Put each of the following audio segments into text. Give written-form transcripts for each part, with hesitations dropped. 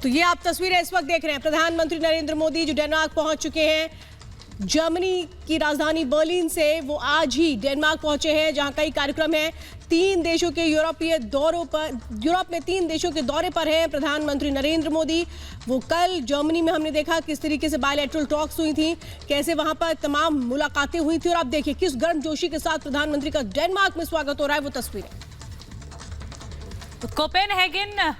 तो ये आप तस्वीरें इस वक्त देख रहे हैं, प्रधानमंत्री नरेंद्र मोदी जो डेनमार्क पहुंच चुके हैं। जर्मनी की राजधानी बर्लिन से वो आज ही डेनमार्क पहुंचे हैं, जहां कई कार्यक्रम हैं। यूरोप में 3 देशों के दौरे पर हैं प्रधानमंत्री नरेंद्र मोदी। वो कल जर्मनी में हमने देखा किस तरीके से बायलैटरल टॉक्स हुई थी, कैसे वहां पर तमाम मुलाकातें हुई थी, और आप देखिए किस गर्मजोशी के साथ प्रधानमंत्री का डेनमार्क में स्वागत हो रहा है। वो तस्वीरें तो कोपेनहेगन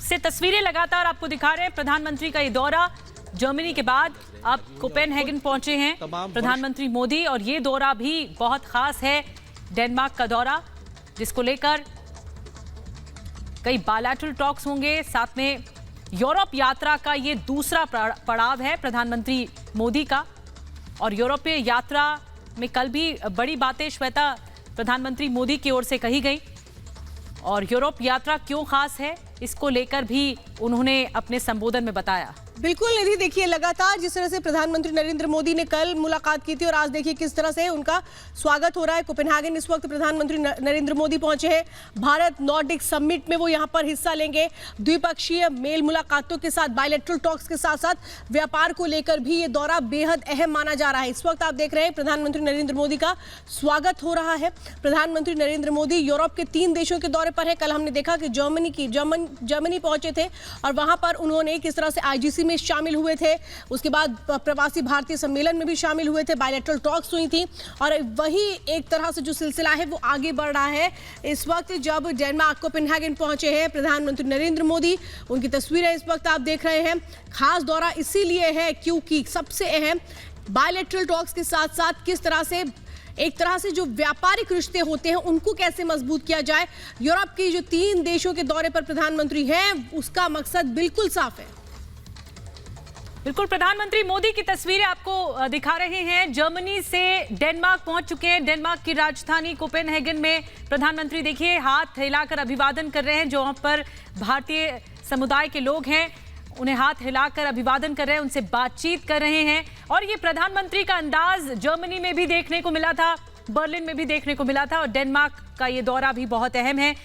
से तस्वीरें लगातार आपको दिखा रहे हैं। प्रधानमंत्री का ये दौरा जर्मनी के बाद अब कोपेनहेगन पहुंचे हैं प्रधानमंत्री मोदी, और ये दौरा भी बहुत खास है, डेनमार्क का दौरा, जिसको लेकर कई बायलैटरल टॉक्स होंगे। साथ में यूरोप यात्रा का ये दूसरा पड़ाव है प्रधानमंत्री मोदी का, और यूरोपीय यात्रा में कल भी बड़ी बातें श्वेता प्रधानमंत्री मोदी की ओर से कही गई, और यूरोप यात्रा क्यों खास है इसको लेकर भी उन्होंने अपने संबोधन में बताया। बिल्कुल निधि, देखिए लगातार जिस तरह से प्रधानमंत्री नरेंद्र मोदी ने कल मुलाकात की थी और आज देखिए किस तरह से उनका स्वागत हो रहा है। कोपेनहेगन इस वक्त प्रधानमंत्री नरेंद्र मोदी पहुंचे हैं। भारत नॉर्डिक समिट में वो यहां पर हिस्सा लेंगे। द्विपक्षीय मेल मुलाकातों के साथ, बायलैटरल टॉक्स के साथ साथ व्यापार को लेकर भी ये दौरा बेहद अहम माना जा रहा है। इस वक्त आप देख रहे हैं प्रधानमंत्री नरेंद्र मोदी का स्वागत हो रहा है। प्रधानमंत्री नरेंद्र मोदी यूरोप के 3 देशों के दौरे पर है। कल हमने देखा कि जर्मनी पहुंचे थे और वहां पर उन्होंने किस तरह से आईजीसी में शामिल हुए थे। उसके बाद प्रवासी भारतीय सम्मेलन में भी शामिल हुए थे, बायलैटरल टॉक्स हुई थी, और वही एक तरह से जो सिलसिला है वो आगे बढ़ रहा है। इस वक्त जब डेनमार्क कोपेनहेगन पहुंचे हैं प्रधानमंत्री नरेंद्र मोदी, उनकी तस्वीरें इस वक्त आप देख रहे हैं। खास दौरा इसीलिए है क्योंकि सबसे अहम बायलैटरल टॉक्स के साथ साथ किस तरह से एक तरह से जो व्यापारिक रिश्ते होते हैं उनको कैसे मजबूत किया जाए। यूरोप की जो 3 देशों के दौरे पर प्रधानमंत्री हैं, उसका मकसद बिल्कुल साफ है। बिल्कुल, प्रधानमंत्री मोदी की तस्वीरें आपको दिखा रहे हैं। जर्मनी से डेनमार्क पहुंच चुके हैं। डेनमार्क की राजधानी कोपेनहेगन में प्रधानमंत्री देखिए हाथ हिलाकर अभिवादन कर रहे हैं। जो वहां पर भारतीय समुदाय के लोग हैं उन्हें हाथ हिलाकर अभिवादन कर रहे हैं, उनसे बातचीत कर रहे हैं। और ये प्रधानमंत्री का अंदाज जर्मनी में भी देखने को मिला था, बर्लिन में भी देखने को मिला था, और डेनमार्क का ये दौरा भी बहुत अहम है।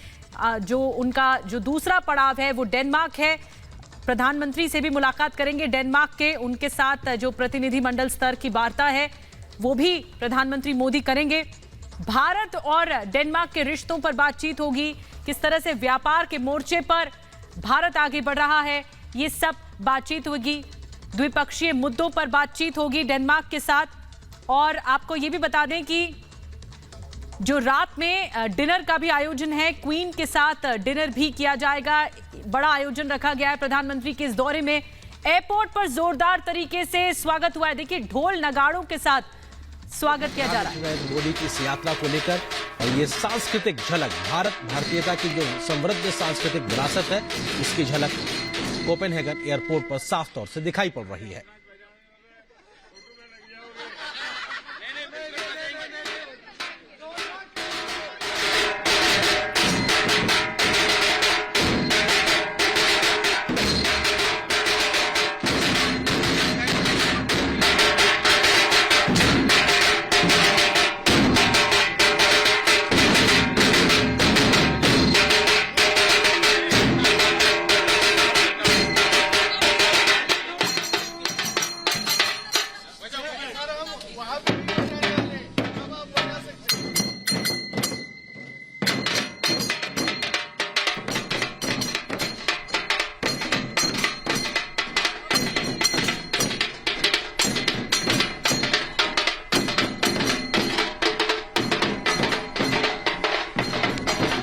जो उनका जो दूसरा पड़ाव है वो डेनमार्क है। प्रधानमंत्री से भी मुलाकात करेंगे डेनमार्क के, उनके साथ जो प्रतिनिधिमंडल स्तर की वार्ता है वो भी प्रधानमंत्री मोदी करेंगे। भारत और डेनमार्क के रिश्तों पर बातचीत होगी, किस तरह से व्यापार के मोर्चे पर भारत आगे बढ़ रहा है, ये सब बातचीत होगी। द्विपक्षीय मुद्दों पर बातचीत होगी डेनमार्क के साथ। और आपको ये भी बता दें कि जो रात में डिनर का भी आयोजन है, क्वीन के साथ डिनर भी किया जाएगा। बड़ा आयोजन रखा गया है प्रधानमंत्री के इस दौरे में। एयरपोर्ट पर जोरदार तरीके से स्वागत हुआ है, देखिए ढोल नगाड़ों के साथ स्वागत किया जा रहा है मोदी की इस यात्रा को लेकर। और ये सांस्कृतिक झलक, भारतीयता की जो समृद्ध सांस्कृतिक विरासत है, इसकी झलक कोपेनहेगन एयरपोर्ट पर साफ तौर से दिखाई पड़ रही है।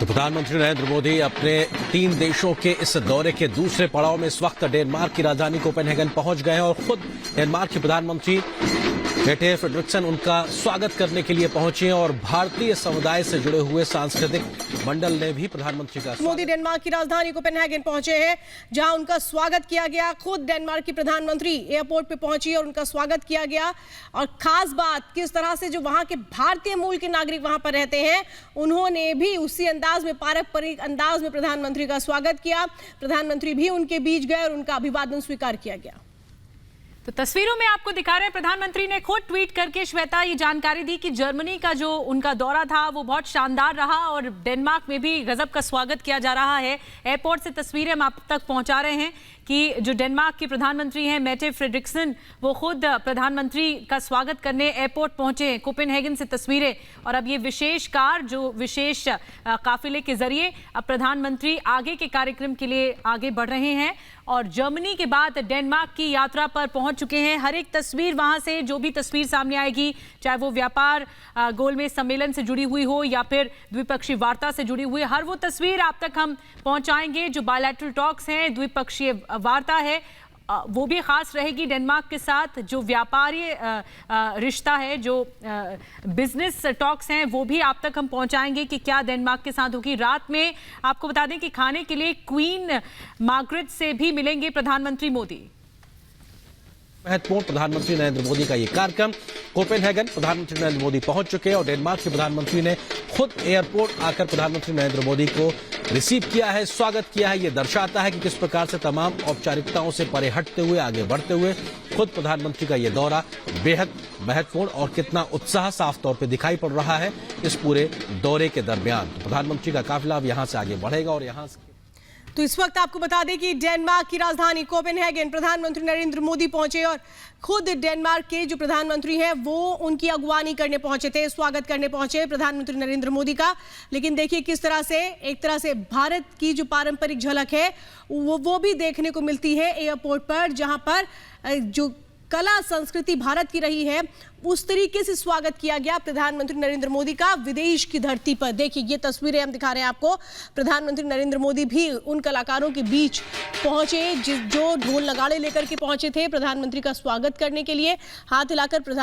प्रधानमंत्री नरेंद्र मोदी अपने 3 देशों के इस दौरे के दूसरे पड़ाव में इस वक्त डेनमार्क की राजधानी कोपेनहेगन पहुंच गए हैं, और खुद डेनमार्क के प्रधानमंत्री मेटे फ्रेडरिक्सन उनका स्वागत करने के लिए पहुंचे हैं। और भारतीय समुदाय से जुड़े हुए सांस्कृतिक मंडल ने भी प्रधानमंत्री का मोदी डेनमार्क की राजधानी कोपेनहेगन पहुंचे हैं, जहां उनका स्वागत किया गया। खुद डेनमार्क की प्रधानमंत्री एयरपोर्ट पे पहुंची और उनका स्वागत किया गया। और खास बात, किस तरह से जो वहां के भारतीय मूल के नागरिक वहां पर रहते हैं, उन्होंने भी उसी अंदाज में, पारंपरिक अंदाज में प्रधानमंत्री का स्वागत किया। प्रधानमंत्री भी उनके बीच गए और उनका अभिवादन स्वीकार किया गया। तो तस्वीरों में आपको दिखा रहे हैं, प्रधानमंत्री ने खुद ट्वीट करके श्वेता ये जानकारी दी कि जर्मनी का जो उनका दौरा था वो बहुत शानदार रहा और डेनमार्क में भी गजब का स्वागत किया जा रहा है। एयरपोर्ट से तस्वीरें हम आप तक पहुंचा रहे हैं कि जो डेनमार्क के प्रधानमंत्री हैं मेटे फ्रेडरिक्सन, वो खुद प्रधानमंत्री का स्वागत करने एयरपोर्ट पहुंचे कोपेनहेगन से तस्वीरें। और अब ये विशेष कार, जो विशेष काफिले के जरिए अब प्रधानमंत्री आगे के कार्यक्रम के लिए आगे बढ़ रहे हैं और जर्मनी के बाद डेनमार्क की यात्रा पर पहुंच चुके हैं। हर एक तस्वीर वहां से, जो भी तस्वीर सामने आएगी, चाहे वो व्यापार गोलमेज सम्मेलन से जुड़ी हुई हो या फिर द्विपक्षीय वार्ता से जुड़ी हुई, हर वो तस्वीर आप तक हम पहुंचाएंगे। जो बायलैटरल टॉक्स हैं, द्विपक्षीय वार्ता है, वो भी खास रहेगी डेनमार्क के साथ। जो व्यापारी रिश्ता है, जो बिजनेस टॉक्स हैं, वो भी आप तक हम पहुंचाएंगे कि क्या डेनमार्क के साथ होगी। रात में आपको बता दें कि खाने के लिए क्वीन मार्गरेट से भी मिलेंगे प्रधानमंत्री मोदी। महत्वपूर्ण प्रधानमंत्री नरेंद्र मोदी का ये कार्यक्रम कोपेनहेगन प्रधानमंत्री नरेंद्र मोदी पहुंच चुके हैं और डेनमार्क के प्रधानमंत्री ने खुद एयरपोर्ट आकर प्रधानमंत्री नरेंद्र मोदी को रिसीव किया है, स्वागत किया है। ये दर्शाता है कि किस प्रकार से तमाम औपचारिकताओं से परे हटते हुए, आगे बढ़ते हुए खुद प्रधानमंत्री का ये दौरा बेहद महत्वपूर्ण और कितना उत्साह साफ तौर पर दिखाई पड़ रहा है इस पूरे दौरे के दरमियान। प्रधानमंत्री का काफिला अब यहां से आगे बढ़ेगा और यहां से तो इस वक्त आपको बता दें कि डेनमार्क की राजधानी कोपेनहेगन प्रधानमंत्री नरेंद्र मोदी पहुंचे और खुद डेनमार्क के जो प्रधानमंत्री हैं वो उनकी अगवानी करने पहुंचे थे, स्वागत करने पहुंचे प्रधानमंत्री नरेंद्र मोदी का। लेकिन देखिए किस तरह से एक तरह से भारत की जो पारंपरिक झलक है वो भी देखने को मिलती है एयरपोर्ट पर, जहां पर जो कला संस्कृति भारत की रही है उस तरीके से स्वागत किया गया प्रधानमंत्री नरेंद्र मोदी का विदेश की धरती पर। देखिए ये तस्वीरें हम दिखा रहे हैं आपको। प्रधानमंत्री नरेंद्र मोदी भी उन कलाकारों के बीच पहुंचे जो ढोल नगाड़े लेकर के पहुंचे थे प्रधानमंत्री का स्वागत करने के लिए। हाथ हिलाकर प्रधान